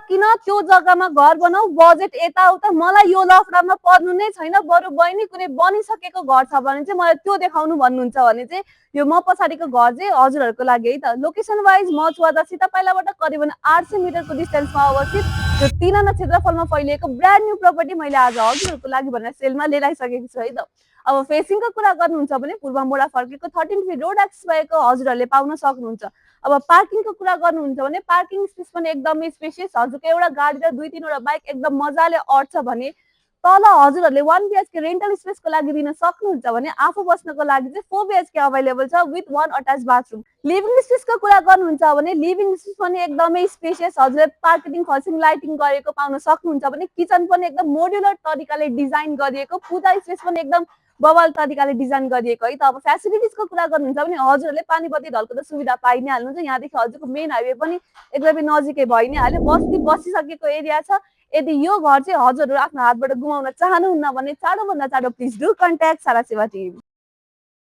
किन त्यो जग्गामा घर बनाऊ, बजेट यताउता, मलाई यो लफडामा पर्नु नै छैन। बरु बहिनी कुनै बनिसकेको घर छ भने चाहिँ मलाई त्यो देखाउनु भन्नुहुन्छ भने चाहिँ यो म पछाडिको घर चाहिँ हजुरहरूको लागि है त। लोकेसन वाइज म चुवादासी तपाईँलाबाट करिबन 800 मिटरको डिस्टेन्समा अवस्थित यो 3 आना क्षेत्रफलमा फैलिएको ब्रान्ड न्यू प्रपर्टी मैले आज हजुरहरूको लागि भनेर सेलमा लिएर आइसकेको छु है त। अब फेसिङको कुरा गर्नुहुन्छ भने पूर्व मोडा फर्केको 13 फिट रोड एक्सेस भएको हजुरहरूले पाउन सक्नुहुन्छ। अब पार्किङको कुरा गर्नुहुन्छ भने पार्किङ स्पेस पनि एकदमै स्पेसियस, हजुरको एउटा गाडी र 2-3 वटा बाइक एकदम मजाले अट्छ भने तल हजुरहरूले 1 बीएचके रेन्टल स्पेसको लागि दिन सक्नुहुन्छ भने आफू बस्नको लागि चाहिँ 4 बीएचके अभाइलेबल छ विथ 1 अट्याच बाथरुम। लिभिङ स्पेसको कुरा गर्नुहुन्छ भने लिभिङ स्पेस पनि एकदमै स्पेसियस, हजुरले पार्किङ खसिङ लाइटिङ गरेको पाउन सक्नुहुन्छ भने किचन पनि एकदम मोड्युलर तरिकाले डिजाइन गरिएको, पूजा स्पेस पनि एकदम बवाल तरिकाले डिजाइन गरिएको है त। अब फेसिलिटिजको कुरा गर्नुहुन्छ भने हजुरहरूले पानी बत्ती ढलको त सुविधा पाइ नै हाल्नुहुन्छ। यहाँदेखि हजुरको मेन हाइवे पनि एकदमै नजिकै भइ नै हाल्यो, बसिसकेको एरिया छ। यदि यो घर चाहिँ हजुरहरू आफ्नो हातबाट गुमाउन चाहनुहुन्न भने चाँडोभन्दा चाँडो प्लिज डु कन्ट्याक्ट सारा सेवा टिम।